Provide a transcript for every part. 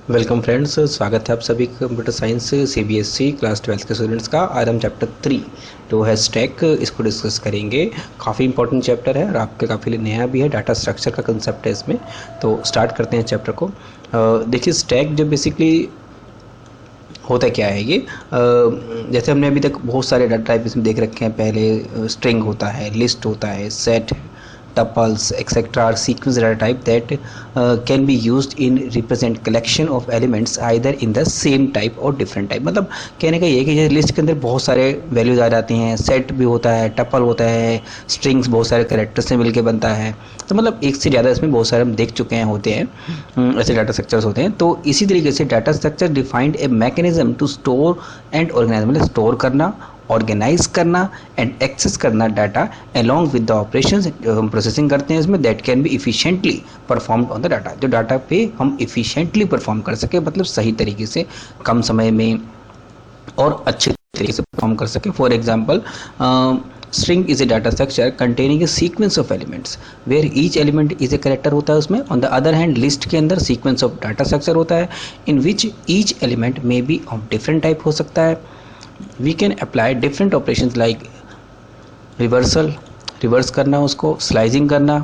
Welcome friends, स्वागत है आप सभी कंप्यूटर साइंस सीबीएसई क्लास 12 के स्टूडेंट्स का। आज हम चैप्टर 3 जो है स्टैक, इसको डिस्कस करेंगे। काफ़ी इंपॉर्टेंट चैप्टर है और आपके काफ़ी लिए नया भी है। डाटा स्ट्रक्चर का कंसेप्ट है इसमें। तो स्टार्ट करते हैं चैप्टर को। देखिए, स्टैक जो बेसिकली होता क्या है ये, जैसे हमने अभी तक बहुत सारे डाटा टाइप इसमें देख रखे हैं। पहले स्ट्रिंग होता है, लिस्ट होता है, set, tuples etc are sequence data type that can be used in represent collection of elements either in the same type or different type। मतलब कहने का ये है कि जैसे लिस्ट के अंदर बहुत सारे वैल्यूज आ जाती हैं, सेट भी होता है, टपल होता है, स्ट्रिंग्स बहुत सारे कैरेक्टर से मिलके बनता है। तो मतलब एक से ज़्यादा इसमें बहुत सारे हम देख चुके हैं, होते हैं ऐसे डाटा स्ट्रक्चर्स होते हैं। तो इसी तरीके से data structure defined a mechanism to store and organize, मतलब स्टोर करना, ऑर्गेनाइज करना एंड एक्सेस करना data along with the operations जो हम प्रोसेसिंग करते हैं इसमें, that can be efficiently performed on the data, जो डाटा पे हम इफिशिएंटली परफॉर्म कर सके, मतलब सही तरीके से, कम समय में और अच्छे तरीके से परफॉर्म कर सके। For example, string is a data structure containing a sequence of elements where each element is a character होता है उसमें। On the other hand, list के अंदर सीक्वेंस ऑफ डाटा स्ट्रक्चर होता है in which each element may be of different type हो सकता है। We can apply different operations like reverse करना, उसको स्लाइसिंग करना,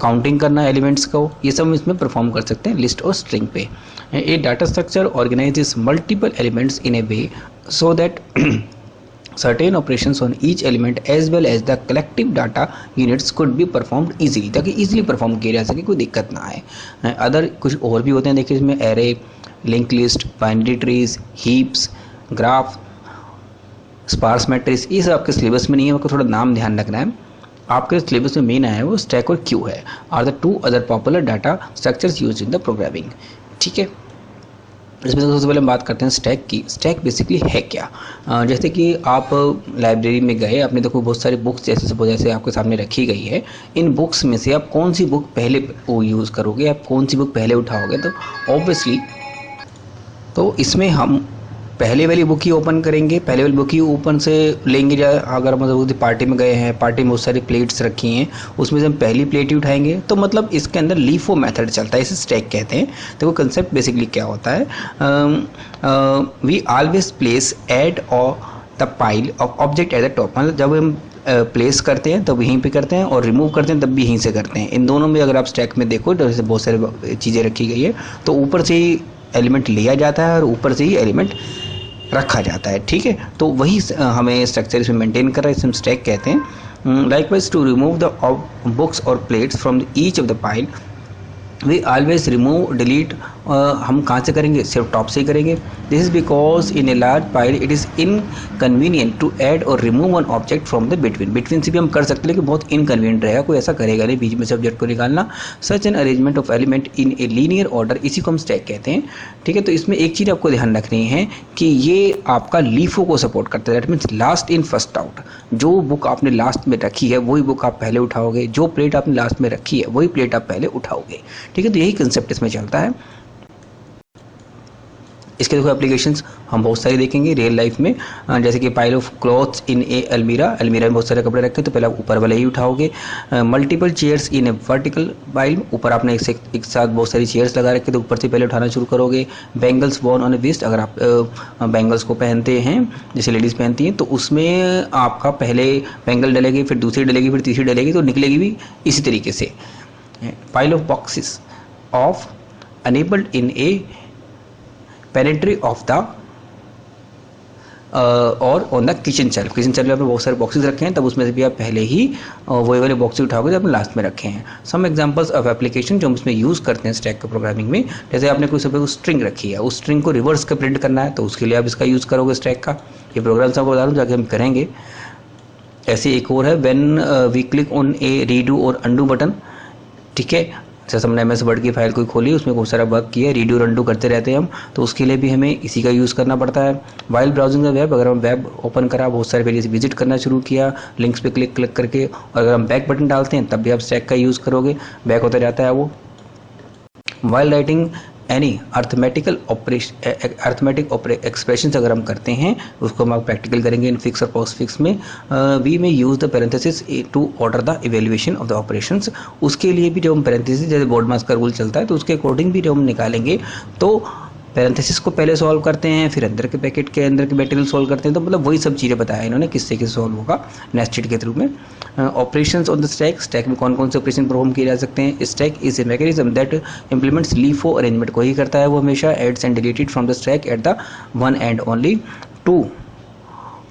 काउंटिंग करना एलिमेंट्स को, ये सब इसमें परफॉर्म कर सकते हैं लिस्ट और स्ट्रिंग पे। A data structure organizes multiple elements in a way so that certain operations on each element as well as the collective data units could be performed easily, ताकि easily परफॉर्म किया जा सके, कोई दिक्कत ना आए। अदर कुछ और भी होते हैं, देखिए इसमें array, link list, binary trees, heaps, graph, sparse matrix, ये सब आपके सिलेबस में नहीं है, आपको थोड़ा नाम ध्यान रखना है। आपके सिलेबस में मेन है वो स्टैक और क्यू है, are the two other popular data structures used in the programming. ठीक है, इसमें सबसे पहले हम बात करते हैं स्टैक की। स्टैक बेसिकली है क्या? जैसे कि आप लाइब्रेरी में गए, आपने देखो बहुत सारी बुक्स जैसे आपके सामने रखी गई है। इन बुक्स में से आप कौन सी बुक पहले वो यूज़ करोगे, आप कौन सी बुक पहले उठाओगे? तो ऑब्वियसली तो इसमें हम पहले वाली बुक ही ओपन करेंगे, पहले वाली बुक ही ओपन से लेंगे। अगर मतलब पार्टी में गए हैं, पार्टी में बहुत सारी प्लेट्स रखी हैं, उसमें से हम पहली प्लेट ही उठाएंगे, तो मतलब इसके अंदर लीफो मेथड चलता है, इसे स्टैक कहते हैं। देखो कंसेप्ट बेसिकली क्या होता है, वी ऑलवेज प्लेस एट और the pile of object at the top, मतलब जब हम प्लेस करते हैं तब यहीं पे करते हैं और रिमूव करते हैं तब भी यहीं से करते हैं। इन दोनों में अगर आप स्टैक में देखो तो जैसे बहुत सारी चीज़ें रखी गई है, तो ऊपर से ही एलिमेंट लिया जाता है और ऊपर से ही एलिमेंट रखा जाता है। ठीक है, तो वही हमें स्ट्रक्चर इसमें मेंटेन कर रहा है, इसे हम स्टैक कहते हैं। Likewise to remove the books और plates from each of the pile, we always remove delete, हम कहाँ से करेंगे? सिर्फ टॉप से ही करेंगे। This is because in a large pile it is inconvenient to add और remove one object from the between से भी हम कर सकते हैं, लेकिन बहुत इनकन्वीनियंट रहेगा, कोई ऐसा करेगा नहीं बीच में से ऑब्जेक्ट को निकालना। Such an arrangement of element in a linear order, इसी को हम स्टैक कहते हैं। ठीक है, तो इसमें एक चीज़ आपको ध्यान रखनी है कि ये आपका लीफो को सपोर्ट करता है, that means last in first out. जो बुक आपने लास्ट में रखी है वही बुक आप पहले उठाओगे, जो प्लेट आपने लास्ट में रखी है वही प्लेट आप पहले उठाओगे। ठीक है, तो यही कंसेप्ट इसमें चलता है। इसके देखो एप्लीकेशंस हम बहुत सारी देखेंगे रियल लाइफ में, जैसे कि पाइल ऑफ क्लॉथ्स इन ए अलमीरा में बहुत सारे कपड़े रखे तो पहले आप ऊपर वाले ही उठाओगे। मल्टीपल चेयर्स इन ए वर्टिकल पाइल, ऊपर आपने एक साथ बहुत सारी चेयर्स लगा रखे तो ऊपर से पहले उठाना शुरू करोगे। Bangles worn on a wrist, अगर आप बैंगल्स को पहनते हैं जैसे लेडीज़ पहनती हैं, तो उसमें आपका पहले बैंगल डलेगी, फिर दूसरी डलेगी, फिर तीसरी डलेगी, तो निकलेगी भी इसी तरीके से। Pile of boxes of enabled in a pantry of the और ऑन द किचन शेल्फ में बहुत सारे बॉक्सेस रखे हैं, तब उसमें से भी आप पहले ही वही वाले बॉक्सेस उठाओगे जो आपने लास्ट में रखे हैं। सम एग्जांपल्स ऑफ एप्लीकेशन जो हम इसमें यूज़ करते हैं स्टैक के प्रोग्रामिंग में, जैसे आपने कोई सब स्ट्रिंग रखी है, उस स्ट्रिंग को रिवर्स का प्रिंट करना है, तो उसके लिए आप इसका यूज़ करोगे स्टैक का। ये प्रोग्राम आपको बता दूँ, जाके हम करेंगे। ऐसे एक और है, when we click on a redo और अंडू बटन। ठीक है, जैसे हमने MS वर्ड की फाइल कोई खोली, उसमें बहुत सारा वर्क किया, रीडू और अंडू करते रहते हैं हम, तो उसके लिए भी हमें इसी का यूज़ करना पड़ता है। वाइल ब्राउजिंग द वेब, अगर हम वेब ओपन करा, बहुत सारे पेजेस विजिट करना शुरू किया लिंक्स पे क्लिक करके, और अगर हम बैक बटन डालते हैं तब भी आप स्टैक का यूज़ करोगे, बैक होता जाता है वो। While writing any arithmetic expression अगर हम करते हैं, उसको हम प्रैक्टिकल करेंगे इन फिक्स और पोस्ट फिक्स में। वी में use the parenthesis to order the evaluation of the operations, उसके लिए भी जब हम पैरेंथेसिस, जैसे बोर्ड मास का रूल चलता है, तो उसके अकॉर्डिंग भी जब हम निकालेंगे तो पैरेंथेसिस को पहले सॉल्व करते हैं, फिर अंदर के पैकेट के अंदर के मटेरियल सॉल्व करते हैं। तो मतलब वही सब चीज़ें बताया इन्होंने किससे किस सॉल्व होगा नेस्टेड के थ्रू में। Operations on the stack, stack में कौन कौन से ऑपरेशन परफॉर्म किए जा सकते हैं। Stack is a mechanism that implements LIFO arrangement को ही करता है वो हमेशा, adds and deleted from the stack at the one end only. 2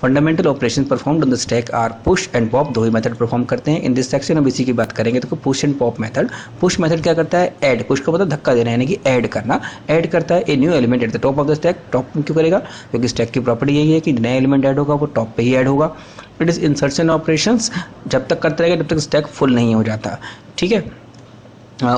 fundamental operation performed on the stack are push and pop, दो ही मेथड परफॉर्म करते हैं। इन दिस सेक्शन हम इसी की बात करेंगे। तो push and pop method, push method क्या करता है, ऐड, पुश का मतलब धक्का देना यानी कि ऐड करना, ऐड करता है ए new element at the top of the stack. Top में क्यों करेगा, क्योंकि स्टैक की प्रॉपर्टी यही है कि नया एलिमेंट ऐड होगा वो टॉप पे ही ऐड होगा। इट इज इंसर्शन ऑपरेशंस, जब तक करता रहेगा जब तक स्टैक फुल नहीं हो जाता, ठीक है।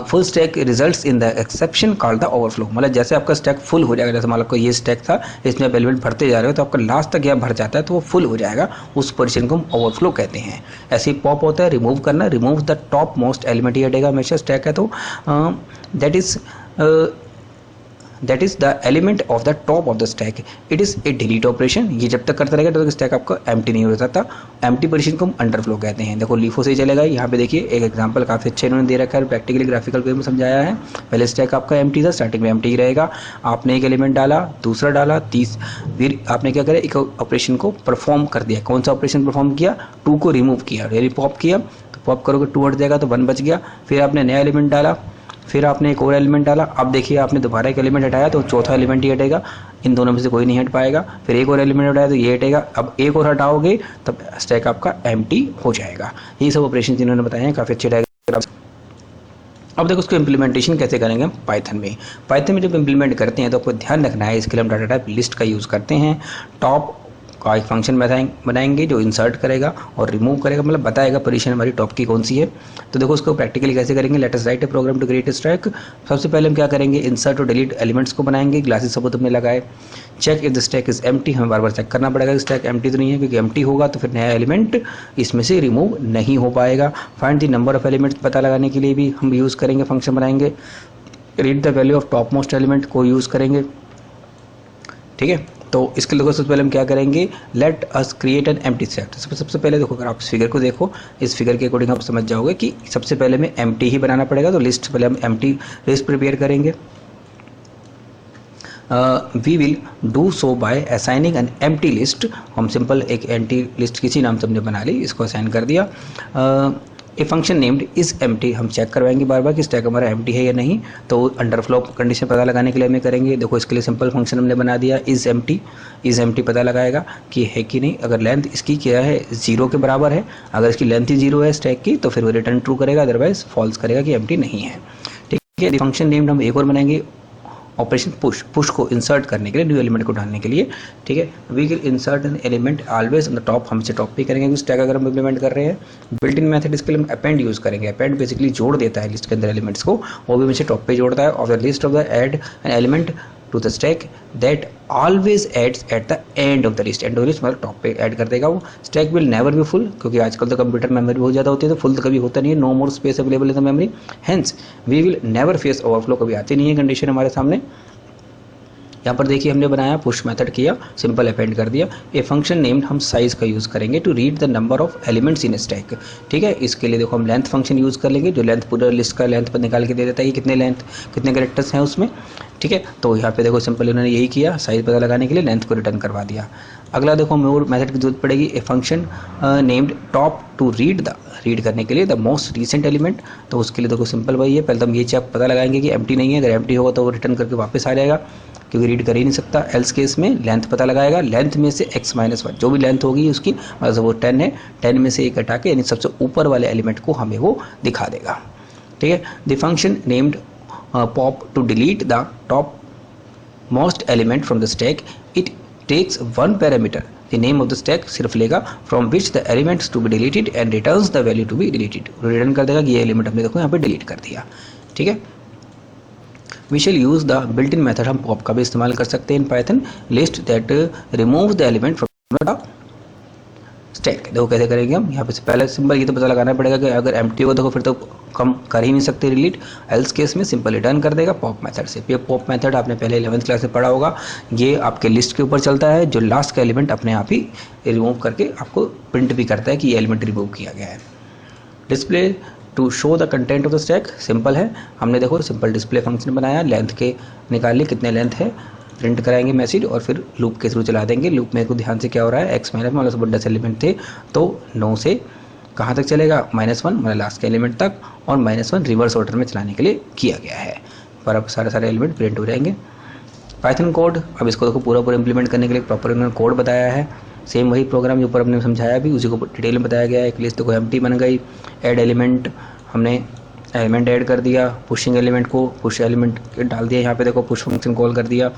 Full stack results in the exception called the overflow, मतलब जैसे आपका स्टैक फुल हो जाएगा, जैसे मान लो को ये स्टैक था इसमें आप एलिमेंट भरते जा रहे हो तो आपका लास्ट तक यह भर जाता है तो वो फुल हो जाएगा, उस पोजीशन को हम ओवरफ्लो कहते हैं। ऐसे ही पॉप होता है रिमूव करना, remove the topmost element ही हटेगा हमेशा स्टैक है तो that is the element of the top of the stack. It is a delete operation, ये जब तक करता रहेगा तब तक स्टैक आपका एम्प्टी नहीं हो जाता। एम्प्टी पोजीशन को हम अंडरफ्लो कहते हैं। देखो लीफो से ही चलेगा, यहाँ पे देखिए एक एग्जांपल काफ़ी अच्छे इन्होंने दे रखा है, प्रैक्टिकली ग्राफिकल वे में समझाया है। पहले स्टैक आपका एम्प्टी था, स्टार्टिंग में एम्प्टी ही रहेगा, आपने एक एलिमेंट डाला, दूसरा डाला, फिर आपने क्या करा, एक ऑपरेशन को परफॉर्म कर दिया। कौन सा ऑपरेशन परफॉर्म किया, 2 को रिमूव किया, यानी पॉप किया, तो पॉप करोगे 2 हट जाएगा तो 1 बच गया। फिर आपने नया एलिमेंट डाला, फिर आपने एक और एलिमेंट डाला, अब देखिए आपने दोबारा एक एलिमेंट हटाया तो चौथा एलिमेंट ही हटेगा, इन दोनों में से कोई नहीं हट पाएगा। फिर एक और एलिमेंट हटाया तो ये हटेगा, अब एक और हटाओगे तब स्टैक आपका एम्प्टी हो जाएगा। ये सब ऑपरेशन इन्होंने बताए हैं, काफ़ी अच्छे डायग्राम। अब देखो उसको इम्प्लीमेंटेशन कैसे करेंगे हम पाइथन में। पाइथन में जब इम्प्लीमेंट करते हैं तो आपको ध्यान रखना है, इसके लिए हम डाटा टाइप लिस्ट का यूज़ करते हैं। टॉप का एक फंक्शन बनाएंगे जो इंसर्ट करेगा और रिमूव करेगा, मतलब बताएगा पोजीशन हमारी टॉप की कौन सी है। तो देखो उसको प्रैक्टिकली कैसे करेंगे, let us write a program to create a stack. सबसे पहले हम क्या करेंगे, इंसर्ट और डिलीट एलिमेंट्स को बनाएंगे, ग्लासेस सबूत हमने लगाए। Check if the stack is empty, हमें बार बार चेक करना पड़ेगा कि स्टैक एम्प्टी तो नहीं है, क्योंकि एम्प्टी होगा तो फिर नया एलिमेंट इसमें से रिमूव नहीं हो पाएगा। Find the number of elements पता लगाने के लिए भी हम यूज़ करेंगे, फंक्शन बनाएंगे। Read the value of top most element को यूज़ करेंगे, ठीक है। तो इसके लिए सबसे पहले हम क्या करेंगे, let us create an empty stack. सबसे पहले देखो, अगर आप इस फिगर को देखो, इस फिगर के अकॉर्डिंग आप समझ जाओगे कि सबसे पहले में एम्प्टी ही बनाना पड़ेगा। तो लिस्ट पहले हम एम्प्टी लिस्ट प्रिपेयर करेंगे। We will do so by assigning an empty list. हम सिंपल एक एम्प्टी लिस्ट किसी नाम से हमने बना ली, इसको असाइन कर दिया। A function named is empty, हम चेक करवाएंगे बार बार कि स्टैक हमारा एम्प्टी है या नहीं। तो अंडरफ्लो कंडीशन पता लगाने के लिए हमें करेंगे, देखो इसके लिए सिंपल फंक्शन हमने बना दिया, इज एम्प्टी पता लगाएगा कि है कि नहीं। अगर लेंथ इसकी क्या है 0 के बराबर है, अगर इसकी लेंथ ही 0 है स्टैक की तो फिर वो रिटर्न ट्रू करेगा, अदरवाइज फॉल्स करेगा कि एम्प्टी नहीं है, ठीक है। फंक्शन नेम्ड हम एक और बनाएंगे, ऑपरेशन पुश को इंसर्ट करने के लिए, न्यू एलिमेंट को डालने के लिए, ठीक है। We will insert an element always on the top, हम इसे टॉप पे करेंगे स्टैक अगर हम इम्प्लीमेंट कर रहे हैं। बिल्ट इन मेथड इसके लिए हम अपेंड यूज़ करेंगे। अपेंड बेसिकली जोड़ देता है लिस्ट के अंदर एलिमेंट्स को, वो भी हमेशा टॉप पे जोड़ता है। Of the list of the add an element to the stack that always adds at the end of the list. End of list मतलब टॉप पे ऐड कर देगा वो। Stack will never be full, क्योंकि आजकल तो कंप्यूटर मेमोरी बहुत ज़्यादा होती है तो फुल तो कभी होता नहीं है, no more space available in the memory, hence we will never face overflow, कभी आती नहीं है कंडीशन हमारे सामने। यहाँ पर देखिए हमने बनाया, पुश मेथड किया, सिंपल अपेंड कर दिया। ए फंक्शन नेम्ड हम साइज का यूज़ करेंगे to read the number of elements in stack, ठीक है। इसके लिए देखो हम लेंथ फंक्शन यूज़ कर लेंगे, जो लेंथ पूरा लिस्ट का लेंथ पर निकाल के दे देता है कि कितने कैरेक्टर्स हैं उसमें, ठीक है। तो यहाँ पे देखो सिंपल उन्होंने यही किया, साइज पता लगाने के लिए लेंथ को रिटर्न करवा दिया। अगला देखो हमें और मेथड की जरूरत पड़ेगी, a function named top to read करने के लिए द मोस्ट रीसेंट एलिमेंट। तो उसके लिए देखो सिंपल वही है, पहले तो हम ये चेक पता लगाएंगे कि एम्प्टी नहीं है, अगर एम्प्टी होगा तो वो रिटर्न करके वापस आ जाएगा, क्योंकि रीड कर ही नहीं सकता। एल्स केस में लेंथ पता लगाएगा, लेंथ में से x-1 जो भी लेंथ होगी उसकी, मतलब वो 10 है, 10 में से 1 हटा के यानी सबसे ऊपर वाले एलिमेंट को हमें वो दिखा देगा, ठीक है। The function named pop to delete the topmost element from the stack, it takes 1 parameter, the name of the stack सिर्फ लेगा, from which the elements to be deleted and returns the value to be deleted, return कर देगा कि ये element हमने देखो यहाँ पे डिलीट कर दिया, ठीक है। We shall use the built in method, हम पॉप का भी इस्तेमाल कर सकते हैं in Python list that remove the element from the stack. देखो कैसे करेंगे हम, यहाँ पे से पहले सिंपल ये तो पता लगाना पड़ेगा कि अगर एम्प्टी हो तो फिर तो कम कर ही नहीं सकते डिलीट, एल्स केस में सिंपल रिटर्न कर देगा पॉप मेथड से। ये पॉप मेथड आपने पहले 11th क्लास में पढ़ा होगा, ये आपके लिस्ट के ऊपर चलता है, जो लास्ट का एलिमेंट अपने आप ही रिमूव करके आपको प्रिंट भी करता है कि ये एलिमेंट रिमूव किया गया है। Display to show the content of the stack, simple है, हमने देखो सिंपल डिस्प्ले फंक्शन बनाया, लेंथ के निकाल ली कितने लेंथ है, प्रिंट कराएंगे मैसेज और फिर लूप के थ्रू चला देंगे। लूप में को ध्यान से क्या हो रहा है, एक्स माइनस मतलब सब 10 एलिमेंट थे तो 9 से कहाँ तक चलेगा, -1 मतलब लास्ट के एलिमेंट तक, और -1 रिवर्स ऑर्डर में चलाने के लिए किया गया है। पर अब सारे एलिमेंट प्रिंट हो जाएंगे। पाइथन कोड, अब इसको देखो पूरा इम्प्लीमेंट करने के लिए प्रॉपर उन्होंने कोड बताया है, सेम वही प्रोग्राम जो ऊपर हमने समझाया भी उसी को डिटेल में बताया गया है। एक लिस्ट देखो एम्प्टी बन गई, ऐड एलिमेंट, हमने एलिमेंट ऐड कर दिया, पुशिंग एलिमेंट को पुश एलिमेंट डाल दिया, यहाँ पे देखो पुश फंक्शन कॉल कर दिया,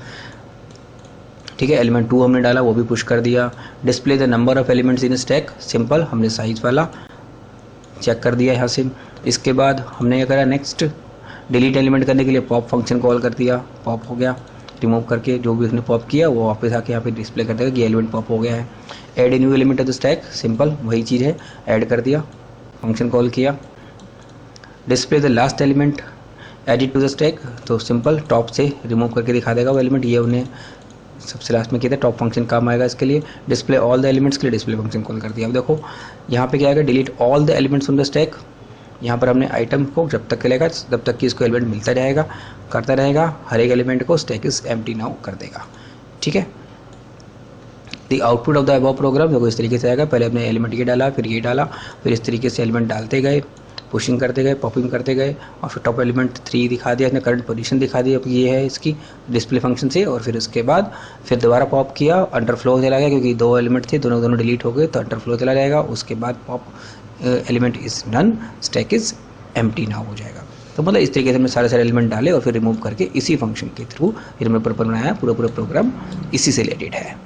ठीक है। एलिमेंट 2 हमने डाला, वो भी पुश कर दिया। Display the number of elements in stack, simple, हमने साइज वाला चेक कर दिया यहाँ से। इसके बाद हमने क्या करा, नेक्स्ट डिलीट एलिमेंट करने के लिए पॉप फंक्शन कॉल कर दिया, पॉप हो गया, रिमूव करके जो भी उसने पॉप किया वो वापस आके यहाँ पे डिस्प्ले कर देगा कि एलिमेंट पॉप हो गया है। Add a new element of the stack, simple वही चीज़ है, ऐड कर दिया, फंक्शन कॉल किया। Display the last element added to the stack, तो सिंपल टॉप से रिमूव करके दिखा देगा वो एलिमेंट, ये उन्हें सबसे लास्ट में किया था, टॉप फंक्शन काम आएगा इसके लिए। डिस्प्ले ऑल द एलिमेंट्स के लिए डिस्प्ले फंक्शन कॉल कर दिया। अब देखो यहाँ पे क्या आएगा, delete all the elements on the stack, यहाँ पर हमने आइटम को जब तक चलेगा तब तक कि इसको एलिमेंट मिलता जाएगा, करता रहेगा, हर एक एलिमेंट को स्टैक इज एम्प्टी नाउ कर देगा, ठीक है। The output of the above program देखो इस तरीके से आएगा, पहले हमने एलिमेंट ये डाला, फिर ये डाला, फिर इस तरीके से एलिमेंट डालते गए, पुशिंग करते गए, पॉपिंग करते गए, और फिर टॉप एलिमेंट 3 दिखा दिया, इसने करंट पोजीशन दिखा दी, अब ये है इसकी डिस्प्ले फंक्शन से, और फिर उसके बाद फिर दोबारा पॉप किया, अंडरफ्लो चला गया क्योंकि 2 एलिमेंट थे, दोनों डिलीट हो गए तो अंडरफ्लो चला जाएगा। उसके बाद pop element is none, stack is empty now हो जाएगा। तो मतलब इस तरीके से हमने सारे एलिमेंट डाले और फिर रिमूव करके इसी फंक्शन के थ्रू फिर हमने प्रॉपर बनाया, पूरा प्रोग्राम इसी से रिलेटेड है।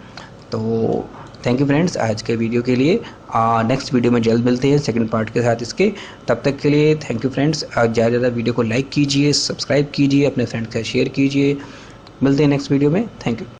तो थैंक यू फ्रेंड्स आज के वीडियो के लिए। नेक्स्ट वीडियो में जल्द मिलते हैं सेकंड पार्ट के साथ इसके, तब तक के लिए थैंक यू फ्रेंड्स। ज़्यादा ज़्यादा वीडियो को लाइक कीजिए, सब्सक्राइब कीजिए, अपने फ्रेंड्स के साथ शेयर कीजिए। मिलते हैं नेक्स्ट वीडियो में, थैंक यू।